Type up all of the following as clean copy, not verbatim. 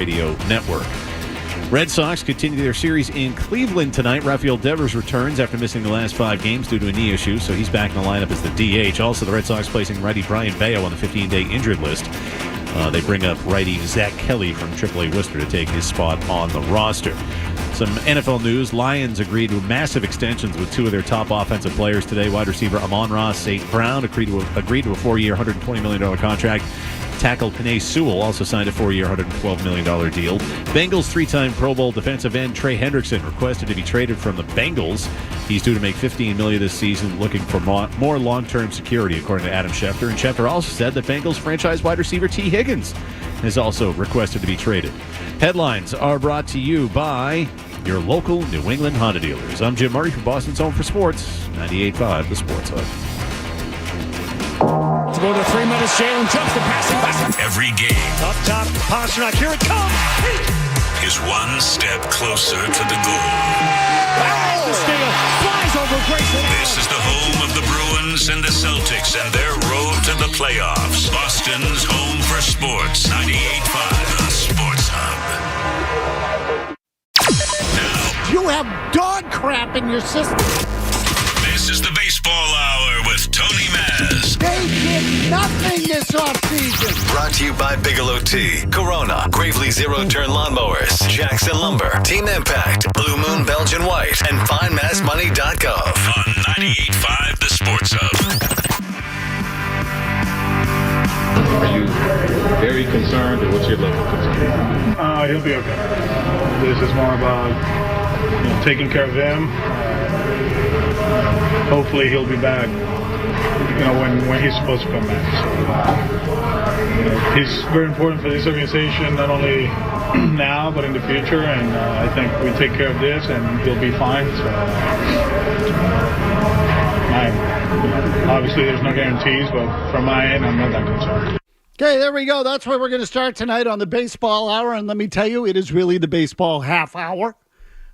Radio Network. Red Sox continue their series in Cleveland tonight. Rafael Devers returns after missing the last 5 games due to a knee issue, so he's back in the lineup as the DH. Also, the Red Sox placing righty Brayan Bello on the 15-day injured list. They bring up righty Zach Kelly from AAA Worcester to take his spot on the roster. Some NFL news. Lions agreed to massive extensions with 2 of their top offensive players today. Wide receiver Amon-Ra St. Brown agreed to a 4-year, $120 million contract. Tackle Penei Sewell also signed a 4-year, $112 million deal. Bengals 3-time Pro Bowl defensive end Trey Hendrickson requested to be traded from the Bengals. He's due to make $15 million this season, looking for more long-term security, according to Adam Schefter. And Schefter also said that Bengals franchise wide receiver T. Higgins has also requested to be traded. Headlines are brought to you by your local New England Honda dealers. I'm Jim Murray from Boston's Home for Sports, 98.5 The Sports Hub. To go to 3 minutes, Jalen jumps the passing back. Every game. Up top, Pasternak, here it comes. Is one step closer to the goal. The steal, flies over Grayson. This is the home of the Bruins and the Celtics and their road to the playoffs. Boston's Home for Sports, 98.5 The Sports Hub. Now, you have dog crap in your system. This is the Baseball Hour with Tony Maz. They did nothing this offseason. Brought to you by Bigelow Tea, Corona, Gravely Zero-Turn Lawnmowers, Jackson Lumber, Team Impact, Blue Moon Belgian White, and FindMassMoney.gov. On 98.5 The Sports Hub. Are you very concerned, or what's your level of concern? He'll be okay. This is more about taking care of him. Hopefully he'll be back, when he's supposed to come back. So, he's very important for this organization, not only now but in the future. And I think we take care of this, and he'll be fine. So, obviously there's no guarantees, but from my end, I'm not that concerned. Okay, there we go. That's where we're going to start tonight on the Baseball Hour. And let me tell you, it is really the Baseball Half Hour.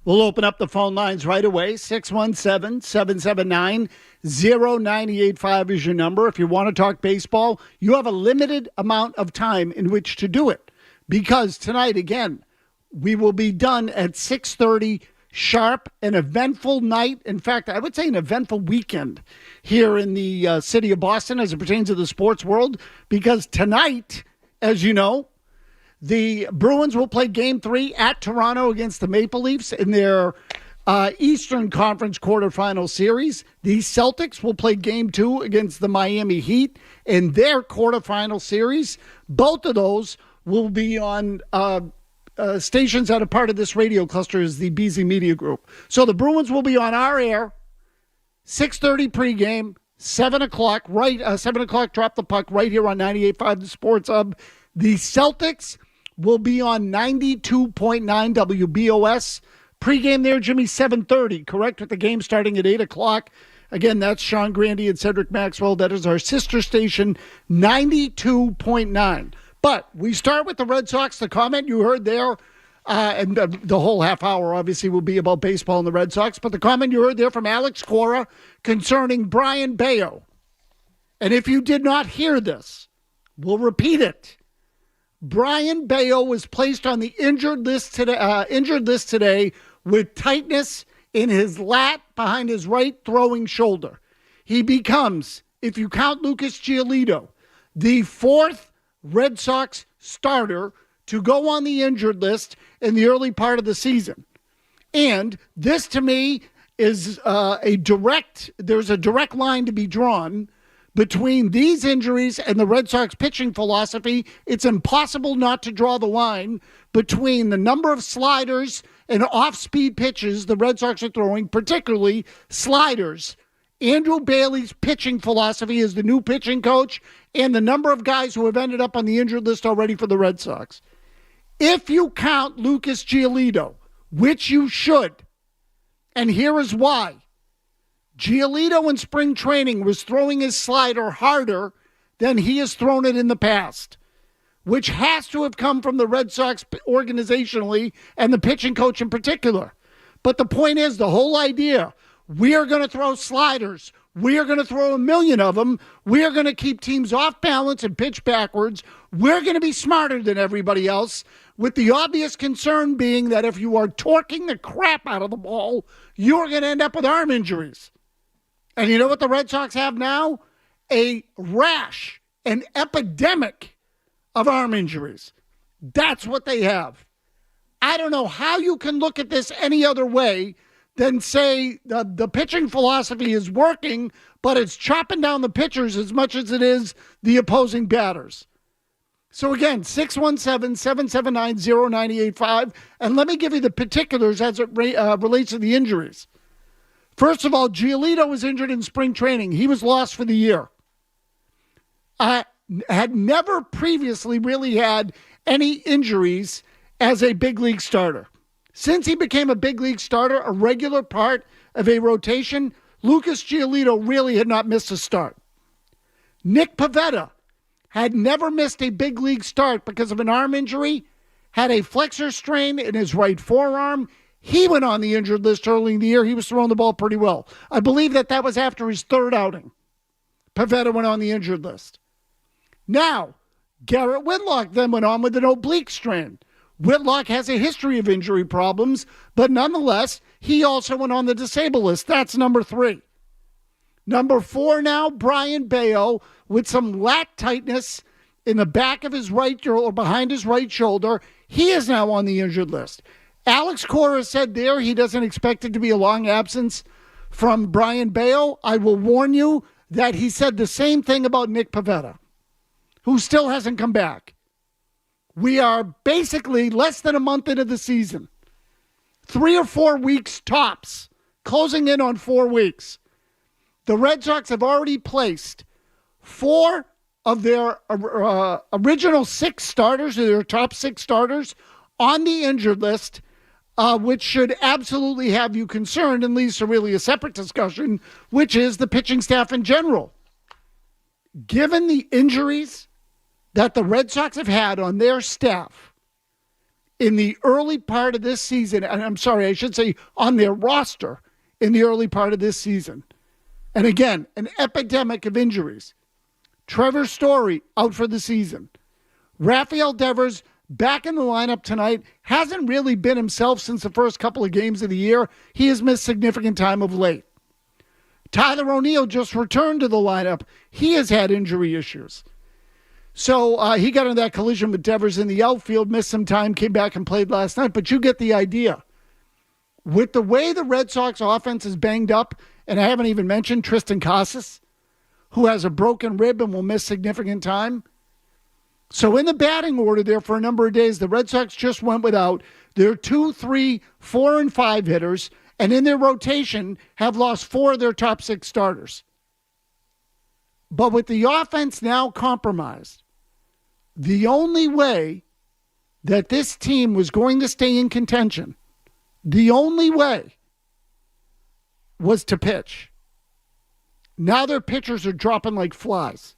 We'll open up the phone lines right away. 617-779-0985 is your number. If you want to talk baseball, you have a limited amount of time in which to do it. Because tonight, again, we will be done at 6:30 sharp. An eventful night. In fact, I would say an eventful weekend here in the city of Boston as it pertains to the sports world. Because tonight, as you know, the Bruins will play Game 3 at Toronto against the Maple Leafs in their Eastern Conference quarterfinal series. The Celtics will play Game 2 against the Miami Heat in their quarterfinal series. Both of those will be on stations that are part of this radio cluster is the Beasley Media Group. So the Bruins will be on our air, 6:30 pregame, 7 o'clock, 7 o'clock drop the puck right here on 98.5 The Sports Hub. The Celtics will be on 92.9 WBOS. Pre-game there, Jimmy, 7:30, correct? With the game starting at 8 o'clock. Again, that's Sean Grandy and Cedric Maxwell. That is our sister station, 92.9. But we start with the Red Sox. The comment you heard there, and the whole half hour obviously will be about baseball and the Red Sox, but the comment you heard there from Alex Cora concerning Brayan Bello. And if you did not hear this, we'll repeat it. Brayan Bello was placed on the injured list today with tightness in his lat behind his right throwing shoulder. He becomes, if you count Lucas Giolito, the 4th Red Sox starter to go on the injured list in the early part of the season. And this to me is there's a direct line to be drawn between these injuries and the Red Sox pitching philosophy. It's impossible not to draw the line between the number of sliders and off-speed pitches the Red Sox are throwing, particularly sliders. Andrew Bailey's pitching philosophy as the new pitching coach and the number of guys who have ended up on the injured list already for the Red Sox. If you count Lucas Giolito, which you should, and here is why. Giolito in spring training was throwing his slider harder than he has thrown it in the past, which has to have come from the Red Sox organizationally and the pitching coach in particular. But the point is, the whole idea, we are going to throw sliders. We are going to throw a million of them. We are going to keep teams off balance and pitch backwards. We're going to be smarter than everybody else, with the obvious concern being that if you are torquing the crap out of the ball, you're going to end up with arm injuries. And you know what the Red Sox have now? A rash, an epidemic of arm injuries. That's what they have. I don't know how you can look at this any other way than say the pitching philosophy is working, but it's chopping down the pitchers as much as it is the opposing batters. So again, 617-779-0985. And let me give you the particulars as it relates to the injuries. First of all, Giolito was injured in spring training. He was lost for the year. Had never previously really had any injuries as a big league starter. Since he became a big league starter, a regular part of a rotation, Lucas Giolito really had not missed a start. Nick Pivetta had never missed a big league start because of an arm injury, had a flexor strain in his right forearm. He went on the injured list early in the year. He was throwing the ball pretty well. I believe that was after his third outing. Pivetta went on the injured list. Now, Garrett Whitlock then went on with an oblique strain. Whitlock has a history of injury problems, but nonetheless, he also went on the disabled list. That's number 3. Number 4 now, Brayan Bello, with some lat tightness in the back of his right or behind his right shoulder. He is now on the injured list. Alex Cora said there he doesn't expect it to be a long absence from Brayan Bello. I will warn you that he said the same thing about Nick Pivetta, who still hasn't come back. We are basically less than a month into the season. 3 or 4 weeks tops, closing in on 4 weeks. The Red Sox have already placed 4 of their original 6 starters, or their top 6 starters, on the injured list, which should absolutely have you concerned and leads to really a separate discussion, which is the pitching staff in general. Given the injuries that the Red Sox have had on their staff in the early part of this season, and I'm sorry, I should say on their roster in the early part of this season. And again, an epidemic of injuries. Trevor Story out for the season. Rafael Devers back in the lineup tonight. Hasn't really been himself since the first couple of games of the year. He has missed significant time of late. Tyler O'Neill just returned to the lineup. He has had injury issues. So he got in that collision with Devers in the outfield, missed some time, came back and played last night. But you get the idea. With the way the Red Sox offense is banged up, and I haven't even mentioned Tristan Casas, who has a broken rib and will miss significant time. So in the batting order there for a number of days, the Red Sox just went without their 2, 3, 4, and 5 hitters, and in their rotation have lost 4 of their top 6 starters. But with the offense now compromised, the only way that this team was going to stay in contention, the only way was to pitch. Now their pitchers are dropping like flies.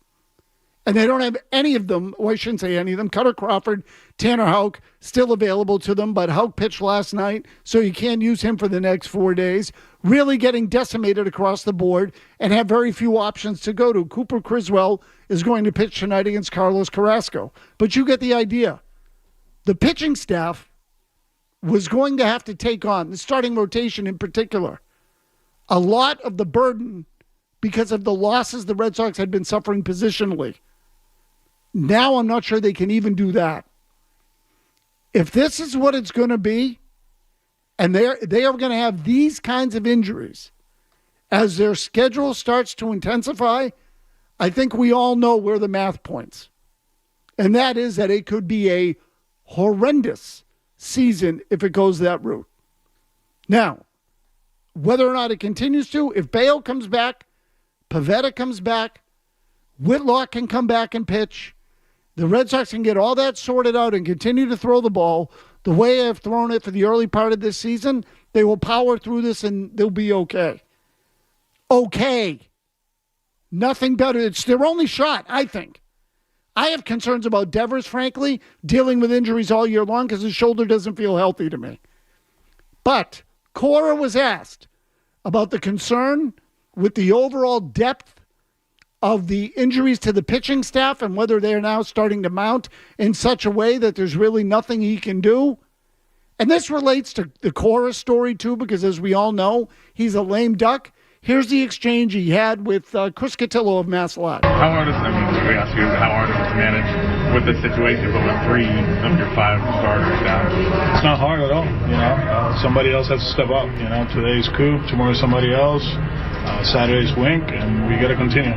And they don't have any of them, well, I shouldn't say any of them. Cutter Crawford, Tanner Houck, still available to them, but Houck pitched last night, so you can't use him for the next 4 days. Really getting decimated across the board and have very few options to go to. Cooper Criswell is going to pitch tonight against Carlos Carrasco. But you get the idea. The pitching staff was going to have to take on, the starting rotation in particular, a lot of the burden because of the losses the Red Sox had been suffering positionally. Now I'm not sure they can even do that. If this is what it's going to be, and they are going to have these kinds of injuries as their schedule starts to intensify, I think we all know where the math points. And that is that it could be a horrendous season if it goes that route. Now, whether or not it continues to, if Bello comes back, Pivetta comes back, Whitlock can come back and pitch, the Red Sox can get all that sorted out and continue to throw the ball the way I've thrown it for the early part of this season, they will power through this and they'll be okay. Okay. Nothing better. It's their only shot, I think. I have concerns about Devers, frankly, dealing with injuries all year long because his shoulder doesn't feel healthy to me. But Cora was asked about the concern with the overall depth of the injuries to the pitching staff and whether they're now starting to mount in such a way that there's really nothing he can do. And this relates to the Cora story, too, because as we all know, he's a lame duck. Here's the exchange he had with Chris Cotillo of Massillon. How hard is it? I mean, we ask you how hard it is to manage with this situation, but with 3 of your 5 starters down. It's not hard at all, somebody else has to step up, Today's Coop, tomorrow's somebody else, Saturday's Wink, and we got to continue,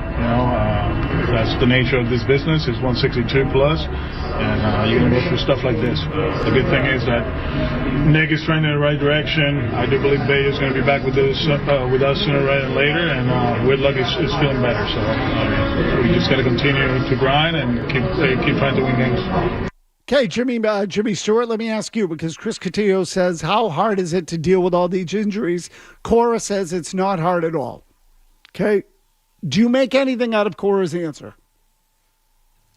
That's the nature of this business. It's 162 plus, and you're going to go through stuff like this. The good thing is that Nick is trending in the right direction. I do believe Bello is going to be back with us sooner rather than later, and Whitlock is feeling better. So we just got to continue to grind and keep trying to win games. Okay, Jimmy Stewart, let me ask you, because Chris Cotillo says, how hard is it to deal with all these injuries? Cora says it's not hard at all. Okay, do you make anything out of Cora's answer?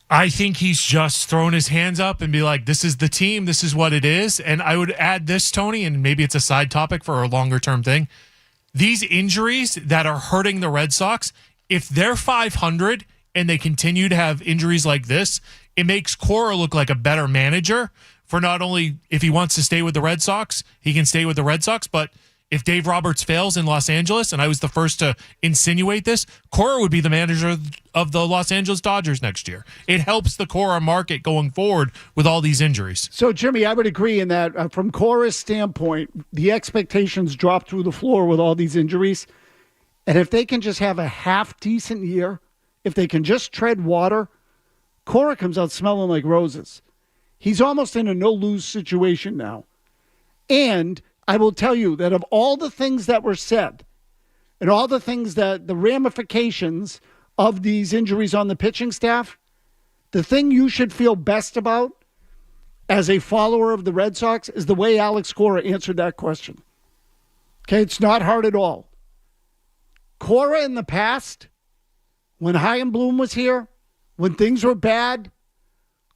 I think he's just throwing his hands up and be like, this is the team, this is what it is. And I would add this, Tony, and maybe it's a side topic for a longer term thing. These injuries that are hurting the Red Sox, if they're 500 and they continue to have injuries like this, it makes Cora look like a better manager for not only if he wants to stay with the Red Sox, he can stay with the Red Sox, but if Dave Roberts fails in Los Angeles, and I was the first to insinuate this, Cora would be the manager of the Los Angeles Dodgers next year. It helps the Cora market going forward with all these injuries. So, Jimmy, I would agree in that from Cora's standpoint, the expectations drop through the floor with all these injuries. And if they can just have a half-decent year, if they can just tread water, Cora comes out smelling like roses. He's almost in a no-lose situation now. And I will tell you that of all the things that were said and all the things that the ramifications of these injuries on the pitching staff, the thing you should feel best about as a follower of the Red Sox is the way Alex Cora answered that question. Okay, it's not hard at all. Cora in the past, when Chaim Bloom was here, when things were bad,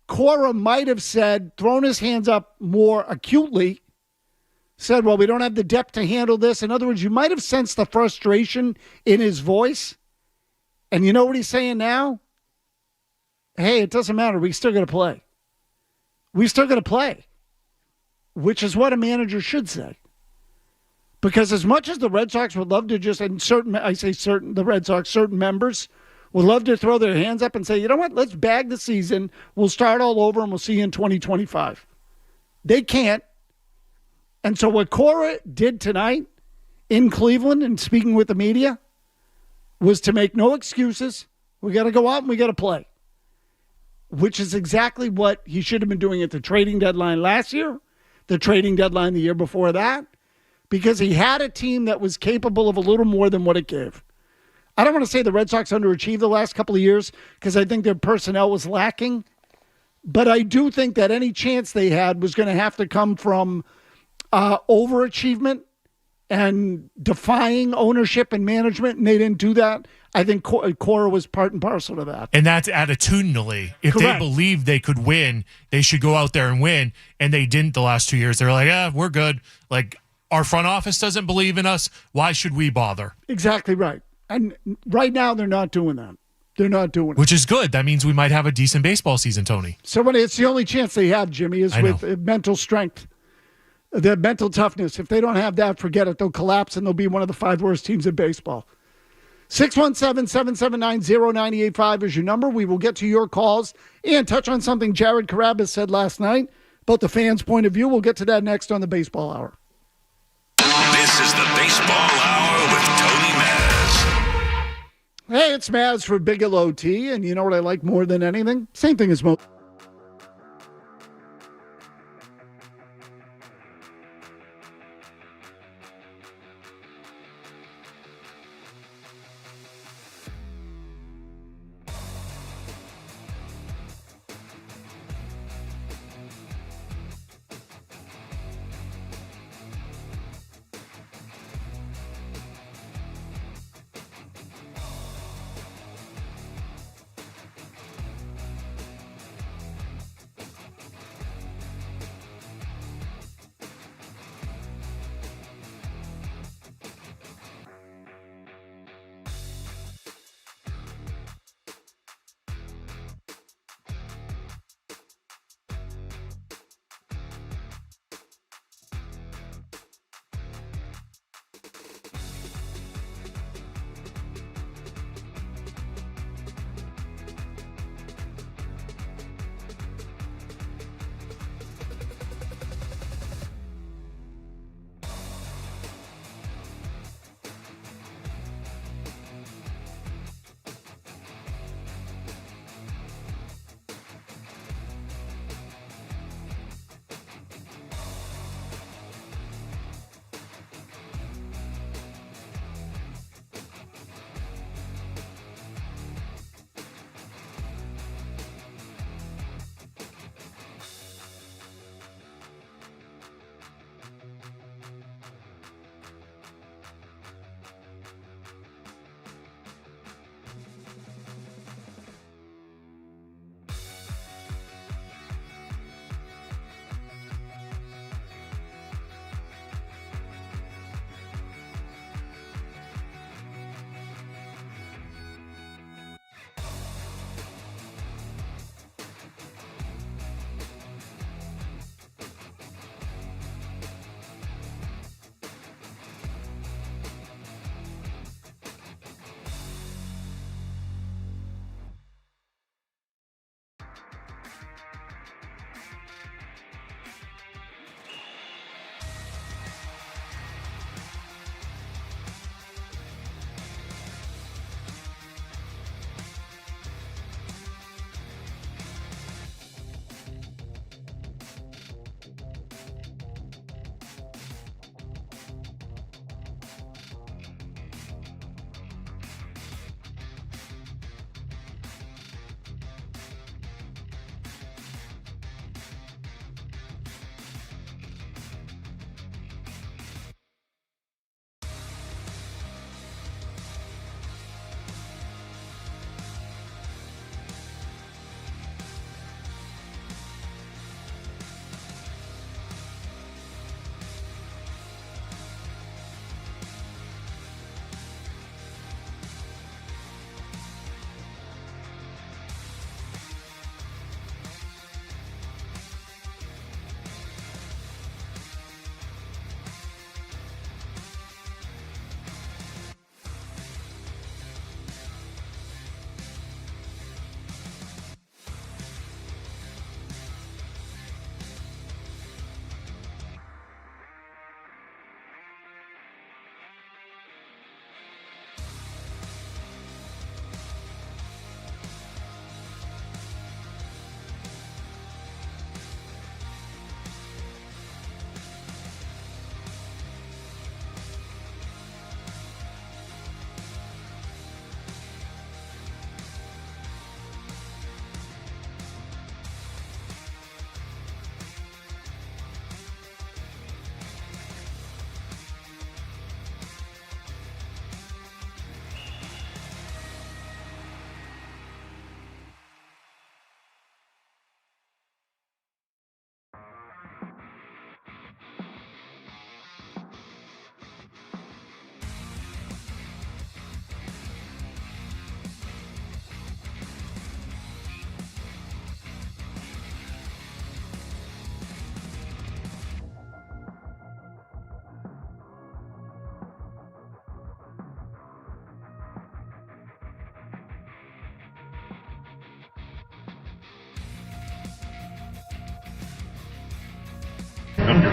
Cora might have said, thrown his hands up more acutely, said, well, we don't have the depth to handle this. In other words, you might have sensed the frustration in his voice. And you know what he's saying now? Hey, it doesn't matter. We still got to play. We still got to play, which is what a manager should say. Because as much as the Red Sox would love to just, and the Red Sox, certain members would love to throw their hands up and say, you know what, let's bag the season. We'll start all over and we'll see you in 2025. They can't. And so what Cora did tonight in Cleveland and speaking with the media was to make no excuses. We got to go out and we got to play, which is exactly what he should have been doing at the trading deadline last year, the trading deadline the year before that, because he had a team that was capable of a little more than what it gave. I don't want to say the Red Sox underachieved the last couple of years because I think their personnel was lacking, but I do think that any chance they had was going to have to come from overachievement and defying ownership and management, and they didn't do that. I think Cora was part and parcel to that. And that's attitudinally. If Correct. They believed they could win, they should go out there and win, and they didn't the last 2 years. They're like, we're good. Like, our front office doesn't believe in us. Why should we bother? Exactly right. And right now, they're not doing that. They're not doing it. Which is good. That means we might have a decent baseball season, Tony. So it's the only chance they have, Jimmy, is with mental strength. Their mental toughness. If they don't have that, forget it. They'll collapse and they'll be one of the 5 worst teams in baseball. 617-779-0985 is your number. We will get to your calls and touch on something Jared Carabas said last night about the fans' point of view. We'll get to that next on the Baseball Hour. This is the Baseball Hour with Tony Maz. Hey, it's Maz for Bigelow Tea, and you know what I like more than anything? Same thing as most.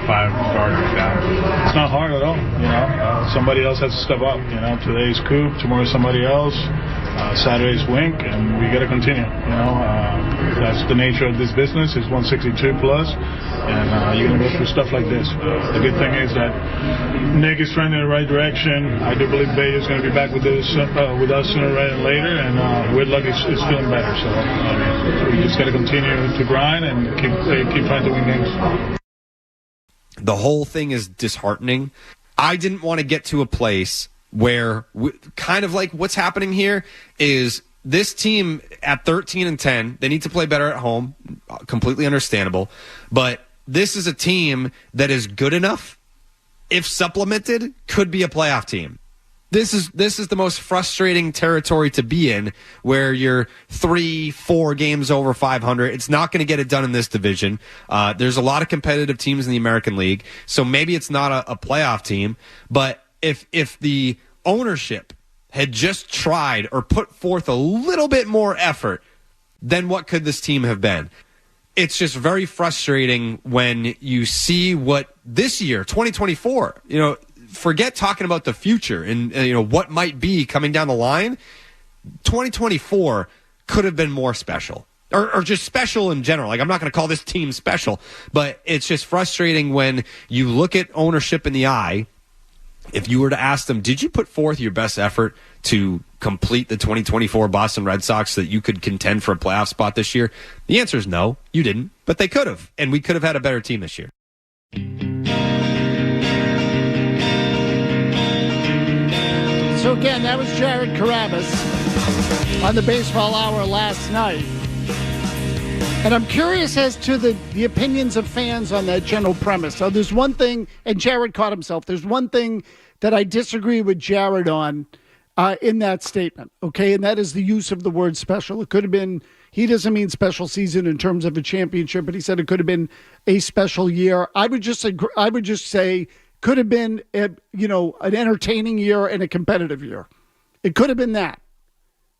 5 starters down. It's not hard at all. Somebody else has to step up. Today's Coop, tomorrow's somebody else. Saturday's Wink, and we got to continue. That's the nature of this business. It's 162 plus, and you're going to go through stuff like this. The good thing is that Nick is trending in the right direction. I do believe Bello is going to be back with us sooner rather than later, and Whitlock is feeling better. So we just got to continue to grind and keep trying to win games. The whole thing is disheartening. I didn't want to get to a place where kind of like what's happening here is this team at 13-10, they need to play better at home, completely understandable, but this is a team that is good enough, if supplemented, could be a playoff team. This is the most frustrating territory to be in, where you're 3-4 games over 500. It's not going to get it done in this division. There's a lot of competitive teams in the American League, so maybe it's not a playoff team, but if the ownership had just tried or put forth a little bit more effort, then what could this team have been? It's just very frustrating when you see what this year, 2024, forget talking about the future and what might be coming down the line. 2024 could have been more special. Or just special in general. Like, I'm not going to call this team special, but it's just frustrating when you look at ownership in the eye. If you were to ask them, did you put forth your best effort to complete the 2024 Boston Red Sox so that you could contend for a playoff spot this year? The answer is no, you didn't, but they could have, and we could have had a better team this year. So again, that was Jared Carabas on the Baseball Hour last night. And I'm curious as to the opinions of fans on that general premise. So there's one thing, and Jared caught himself, there's one thing that I disagree with Jared on in that statement, okay? And that is the use of the word special. It could have been, he doesn't mean special season in terms of a championship, but he said it could have been a special year. I would just say could have been, an entertaining year and a competitive year. It could have been that.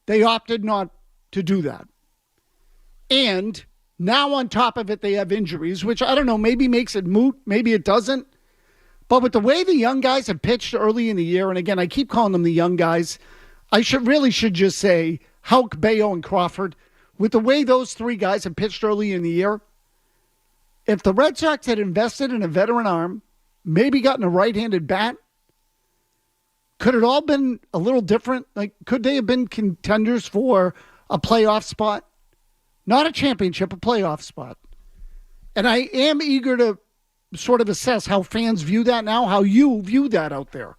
They opted not to do that. And now on top of it, they have injuries, which I don't know, maybe makes it moot. Maybe it doesn't. But with the way the young guys have pitched early in the year, and again, I keep calling them the young guys, I should just say Houck, Bello, and Crawford. With the way those three guys have pitched early in the year, if the Red Sox had invested in a veteran arm, maybe gotten a right-handed bat, could it all been a little different? Like, could they have been contenders for a playoff spot? Not a championship, a playoff spot. And I am eager to sort of assess how fans view that now, how you view that out there.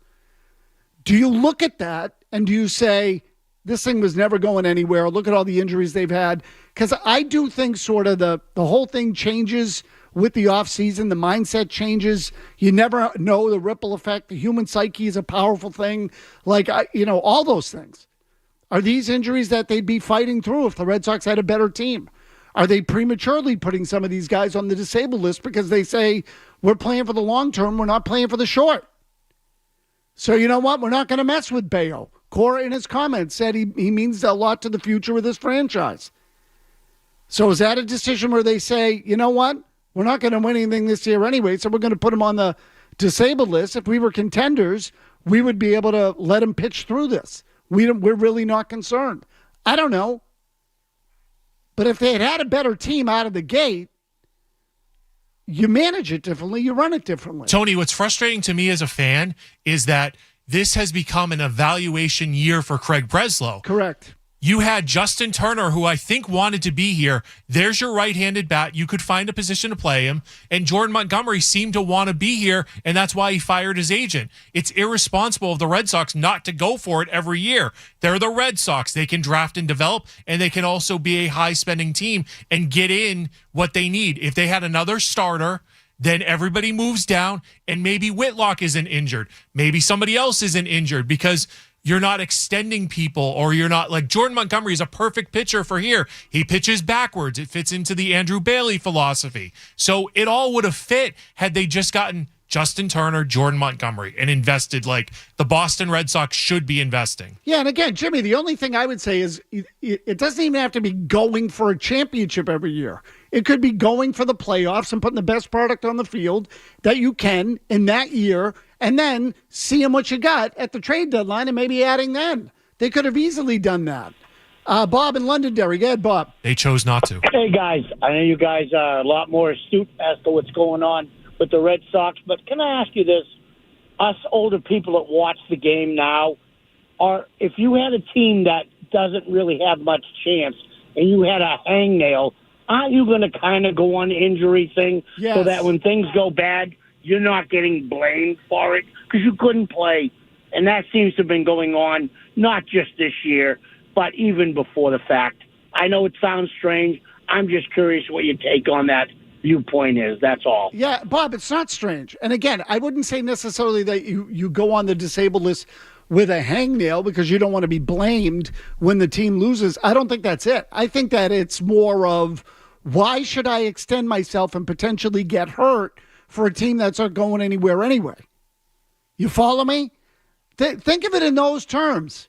Do you look at that and do you say, this thing was never going anywhere, look at all the injuries they've had? Because I do think sort of the whole thing changes with the offseason. The mindset changes. You never know the ripple effect. The human psyche is a powerful thing. All those things. Are these injuries that they'd be fighting through if the Red Sox had a better team? Are they prematurely putting some of these guys on the disabled list because they say, we're playing for the long term, we're not playing for the short? So you know what? We're not going to mess with Bello. Cora in his comments said he means a lot to the future of this franchise. So is that a decision where they say, you know what? We're not going to win anything this year anyway, so we're going to put him on the disabled list. If we were contenders, we would be able to let him pitch through this. We're really not concerned. I don't know. But if they had a better team out of the gate, you manage it differently, you run it differently. Tony, what's frustrating to me as a fan is that this has become an evaluation year for Craig Breslow. Correct. You had Justin Turner, who I think wanted to be here. There's your right-handed bat. You could find a position to play him. And Jordan Montgomery seemed to want to be here, and that's why he fired his agent. It's irresponsible of the Red Sox not to go for it every year. They're the Red Sox. They can draft and develop, and they can also be a high-spending team and get in what they need. If they had another starter, then everybody moves down, and maybe Whitlock isn't injured. Maybe somebody else isn't injured because you're not extending people, or you're not like Jordan Montgomery is a perfect pitcher for here. He pitches backwards. It fits into the Andrew Bailey philosophy. So it all would have fit had they just gotten Justin Turner, Jordan Montgomery, and invested like the Boston Red Sox should be investing. Yeah, and again, Jimmy, the only thing I would say is it doesn't even have to be going for a championship every year. It could be going for the playoffs and putting the best product on the field that you can in that year, and then seeing what you got at the trade deadline and maybe adding then. They could have easily done that. Bob in Londonderry. Go ahead, Bob. They chose not to. Hey, guys. I know you guys are a lot more astute as to what's going on with the Red Sox, but can I ask you this? Us older people that watch the game now, if you had a team that doesn't really have much chance and you had a hangnail, aren't you going to kind of go on the injury thing so that when things go bad, you're not getting blamed for it because you couldn't play? And that seems to have been going on not just this year, but even before the fact. I know it sounds strange. I'm just curious what your take on that viewpoint is. That's all. Yeah, Bob, it's not strange. And again, I wouldn't say necessarily that you go on the disabled list with a hangnail because you don't want to be blamed when the team loses. I don't think that's it. I think that it's more of, why should I extend myself and potentially get hurt for a team that's not going anywhere anyway? You follow me? Think of it in those terms.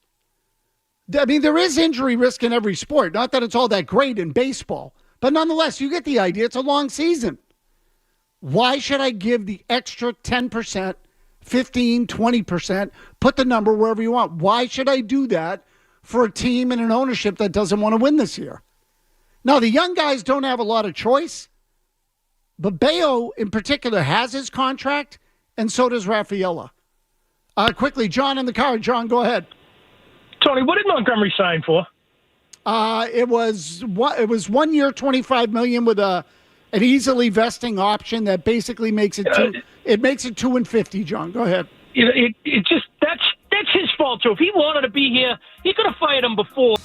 I mean, there is injury risk in every sport. Not that it's all that great in baseball. But nonetheless, you get the idea. It's a long season. Why should I give the extra 10%, 15, 20%, put the number wherever you want? Why should I do that for a team and an ownership that doesn't want to win this year? Now, the young guys don't have a lot of choice, but Bello in particular has his contract, and so does Rafaela. Quickly, John in the car. John, go ahead. Tony, what did Montgomery sign for? It was 1 year, $25 million with an easily vesting option that basically makes it $2 and $50. John, go ahead. It just that's his fault too. If he wanted to be here, he could have fired him before.